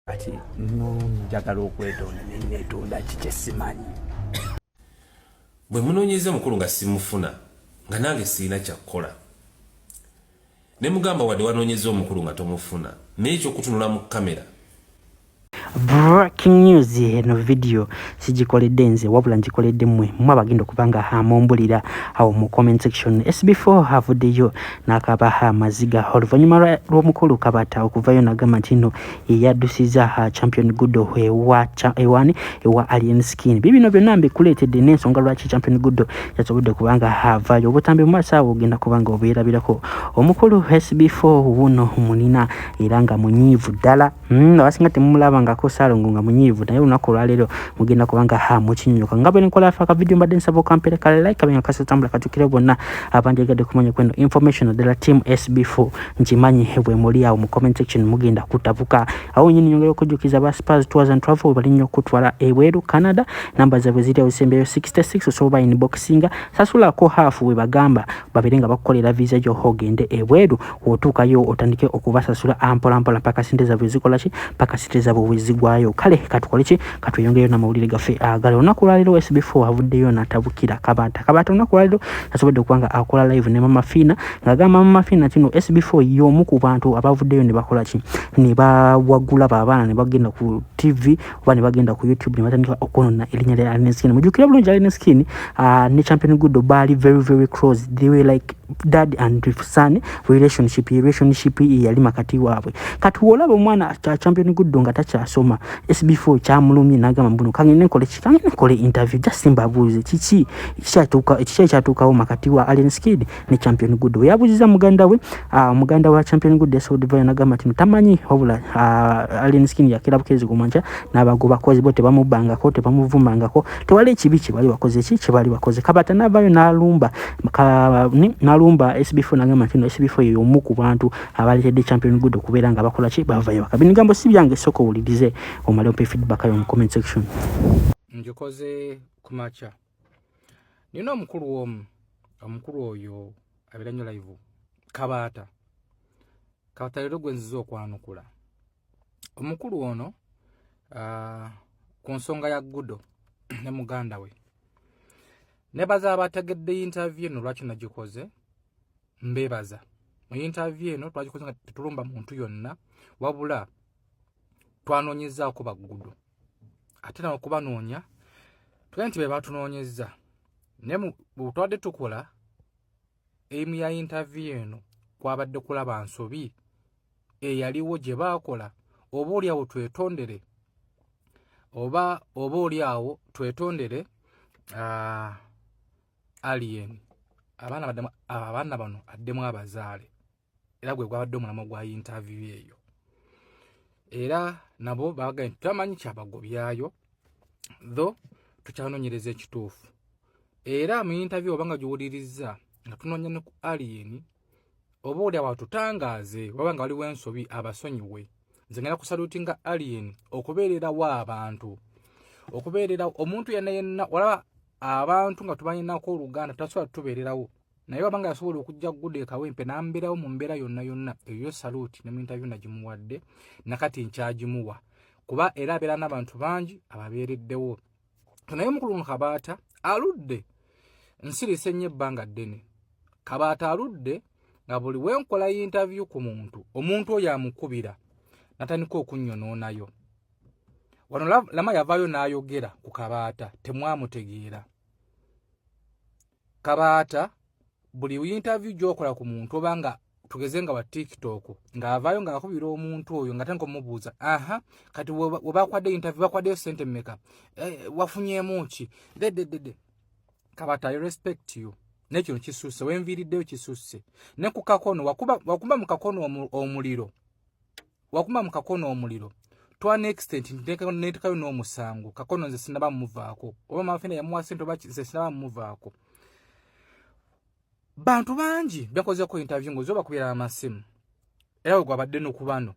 ati njagala okwetonda nenetonda kikyesimanyi bwe munoonyeza mukulu nga simufuna nga nange sirina kyakkola ne mugamba wadde wanoonyeza omukulu nga tomufuna naye ekyokutunula mu kamera. Breaking news eno video sijikoledde nze wabula njikoledde mmwe abagenda okubanga hamumbulira awo mu comment section. SB4 havuddeyo n'akaba amaziga oluvannyuma lw'omukulu Kabata okuvayo n'agamba nti nno yeyaddusiza champion Gudo ewa Alien Skin. Bibino byonna mbikuleetedde n'ensonga lwaki champion Gudo yasobodde kubanga havayo. Obutambi mu maaso awo ogenda kubanga obeerabirako omukulu SB4 wuno munina era nga munyiivu ddala abasinga temumulaba nga Salongo nga munyivu naye lunaku lwaleero mugenda kubanga mukinyonyoka nga bwe nkola afa ka video mbadde nsaba okampere kale like kabanga kasatambula katukire bonna abanjegadde kumanya kweno information ddala team SB4 nkimanyi bwe muli awo mu comment section mugenda kutabuka awo nyini nyongera okujjukiza ba Spurs Tours and Travel bali nnyo okutwala ebweru Canada namba zaabwe ziri osembeyo 66 osobola inboxinga sasulako half we bagamba babere nga bakukolera visa gyo ogende ebweru otuukayo otandike okubasasula ampola mpaka sente zaabwe zikola ki paka sente zaabwe wezigwayo kale katukole ki katuyongeyo na mawulire gaffe agale olunaku lwaleero SB4 avuddeyo n'atabukira Kabata olunaku lwaleero asobodde okubanga akola live ne Mama Fina ng'agamba Mama Fina kino SB4 y'omu ku bantu abavuddeyo ne bakola ki ne bawagula babaana ne bagenda ku TV oba ne bagenda ku YouTube ne batandika okwonona erinnya lya Alien Skin. Mujjukira bulungi Alien Skin ne champion Gudo baali very close, they were like dad and son relationship yali makati waabwe. Kati olaba omwana champion Gudo nga takyasoma SB4 kyamulumye n'agamba mbuno kangene nkole interview just mbabuuze kiki ekyatuukawo makati wa Alien Skin ne champion Gudo. Yabuuziza muganda wa champion Gudo yasobodde n'agamba nti tamanyi wabula Alien Skin yakira bukezi kumwanca n'abagobakozi bo tebamubangako tebamuvumangako tewali ekibi kye bali bakoze. Kabata n'avaayo n'alumba SB4 n'agamba nti SB4 y'omu ku bantu abaleetedde champion Gudo okubeera nga bakola ki bavayo bakabigambo si byange soko ulidize omale ompe feedback yo mu comment section. Njikoze kumacha nino omukulu oyo abiranyo live Kabata lero gwenzizo okwanukula omukulu ono ku nsonga ya Gudo ne muganda we nebaza abategedde interview eno lwaki nagikoze mbebaza mu interview eno twagikoze nga tetulumba muntu yonna wabula twanoonyezaako ba Gudo ate na okubanoonya tugenda nti be batunoonyeza naye bwetwadde tukola emu ya interview eno kwabadde kulaba nsobi eyaliwo gye baakola oba oliawo twetondere Alien abaana bano addemu abazaale era gwe gwabadde omulamo gwa interview eyo era nabo baagaye tamanyi kyabagobyayo tho tukyanoonyereza ekituufu era mu interview obanga giwuliriza nga tunoonya ne ku Alien oba oli awatutangaaze wabanga waliwo ensobi abasonyiwe nze ngenda kusalutinga Alien okubeererawo abantu okubeerera omuntu yenna walaba abantu nga tubalinako Oluganda tutasobola tubeererawo naye wabanga yasobola okujja Gudo ekawempe n'ambeerawo mu mbeera yonna eyo saluti ne mu interview nagimuwadde nakati nkyagimuwa kuba era abeera n'abantu bangi ababeereddewo. Naye omukulu Kabata aludde nsirisa ennyo ebbanga ddene. Kabata aludde nga buli wenkola interview ku omuntu oyo amukubira natandika okunnyononayo. Wano lama yavaayo n'ayogera ku Kabata temwamutegeera. Kabata buli interview gy'okola ku muntu obanga tugeze nga wa TikTok nga avaayo nga akubira omuntu oyo nga tanko mubuuza kati webakwadde interview bakwadde sente mmeka wafunyemu ki de Kabata I respect you nekyo kisusse wenviriddeyo kisusse ne ku kakono wakumba mu kakono omuliro to an extent netekayo n'omusango kakono nze sinaba muvaako oba mafina yamuwa sente oba nze sinaba muvaako. Bantu bangi bakozeko interview ngozo bakubira amasimu era gwabadde n'okubano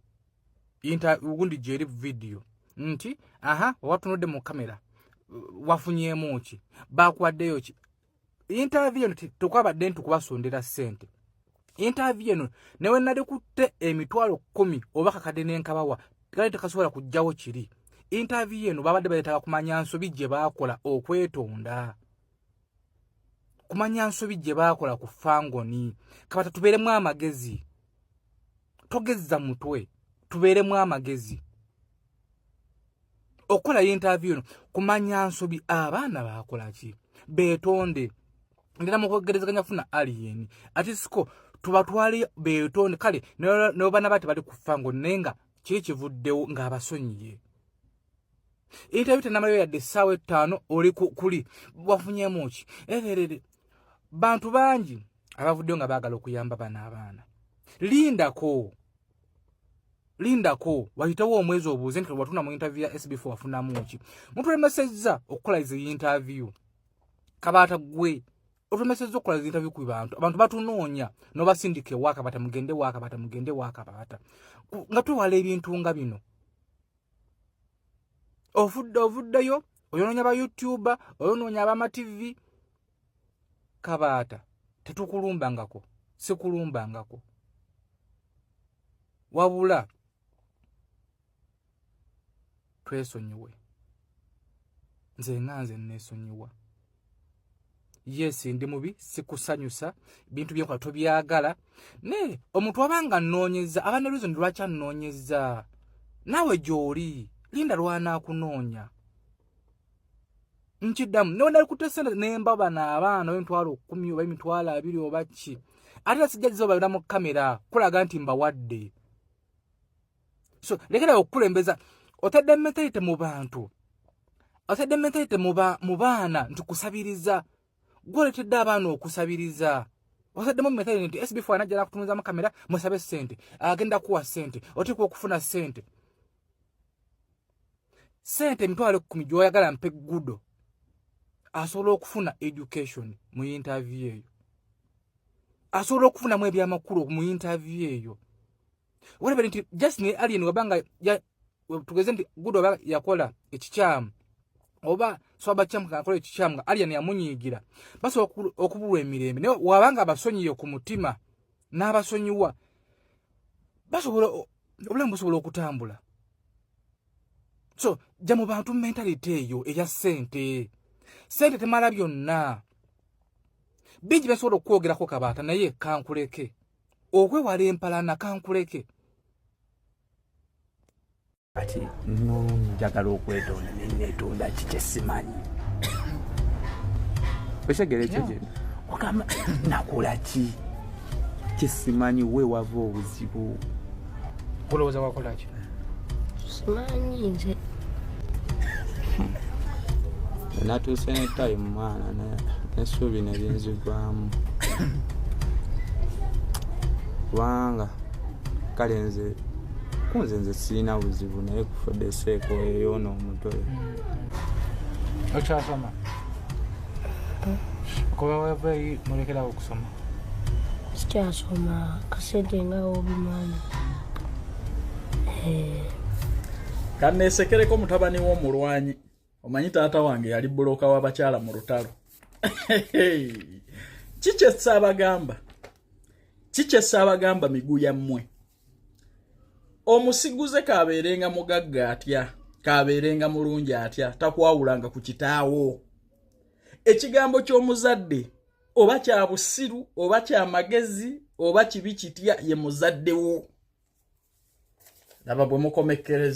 ugundi jeri video nti watunodde mu kamera wafunyemu ki bakwaddeyo ki interview eno tukwabadde ntukubasondera sente interview eno newe nali kutte emitwalo 10 oba kakadde n'enkabawa tekale tekasobola kujjawo kiri. Interview eno babadde baletaka kumanya nsobi gye baakola okwetonda. Kumanya nsobi gye baakola ku Fangoni. Kabata tubeeremu amagezi. Togezza mutwe. Tubeeremu amagezi. Okola interview eno kumanya nsobi abaana baakola ki. Betonde. Ndina mukogerezaganya funa alien. Ati siko tubatwali betonde kale ne bana bati bali ku Fangoni nenga kiri kivuddewo ng'abasonyiye. Interview tenamayo ya desawe 5 oli kuli wafunyemu ki. Everere bantu bangi abavuddeyo nga baagala okuyamba bana abaana. Lindako wayitawo omwezi obuuze nti watuna mu interview ya SB4 wafunamu ki. Mutulemesezza okukola izi interview. Kabata gwe otumesezza okukola izi interview ku bantu. Abantu batunoonya no basindike waka bata mugende waka bata. Nga tuwala ebintu nga bino. Ovuddeyo oyonoonya ba YouTuber, oyonoonya aba TV. Kabata tetukulumbangako, sikulumbangako. Wabula twesonyiwe. Nze nesonyiwa. Yes, ndi mubi sikusanyusa bintu byenkola tobyagala. Ne omuntu abanga nnoonyeza abane reason lwacha nnoonyeza. Nawe gyoli linda lwana kunoonya. Nchidamu nona kutesenda nemba bana abaana emitwalo 10 oba emitwalo 2 oba ki. Ate sijjazizo balina mu kamera kulaga nti mbawadde. So lekera okulembeza otadde mentalite mu bantu. Otadde mentalite mu baana ntukusabiriza. Gwoletedde abaana okusabiriza. Otadde mu mentalite nti SB4 anajja kutumiza mu kamera musabe sente. Agenda kuwa sente. Otikwa okufuna sente. Sente mitwalo 10 gyoyagala mpe gudo. Asobola okufuna education mu interview eyo. Asobola okufuna mu ebyamakulu mu interview eyo. Whatever nti just ne alien wabanga tugeze nti gudo yakola ekikyamu oba swaba kyamu kakola ekikyamu alien yamunyigira basi okubulwa emirembe ne wabanga abasonyiyo ku mutima n'abasonyiwa basobola obulamu busobola okutambula. So jamu bantu mentality eyo eya sente temala byonna. Bingi basobola okwogerako Kabata naye kankuleke. Okwewala empalana kankuleke. Ati njagala okwetonda netonda kikyesimanyi. Oshegere kyeje. Okama nakola ki? Kisimanyi we wava obuzibu. Olowooza wakola ki? Simanyi nze. Natuuse ne time mwana n'essuubi ne linzigwamu. Wanga kale nze sirina buzibu naye kufudde seeko eyoona omutwe. Okyasoma? Kuba weevayo mulekera okusoma? Sikyasoma kasente nga obimanyi. Kanneesekereko mutabani w'omulwanyi. Omanyi taata wange yali buloka w'abakyala mu lutalo. Kikyessa abagamba miguu yammwe. Omusiguze kabeerenga mugagga atya, kabeerenga mulungi atya, takwawulanga ku kitaawo. Ekigambo ky'omuzadde oba kya busiru oba kya magezi oba kibi kitya ye muzaddewo. Laba bwe mukomekkereza.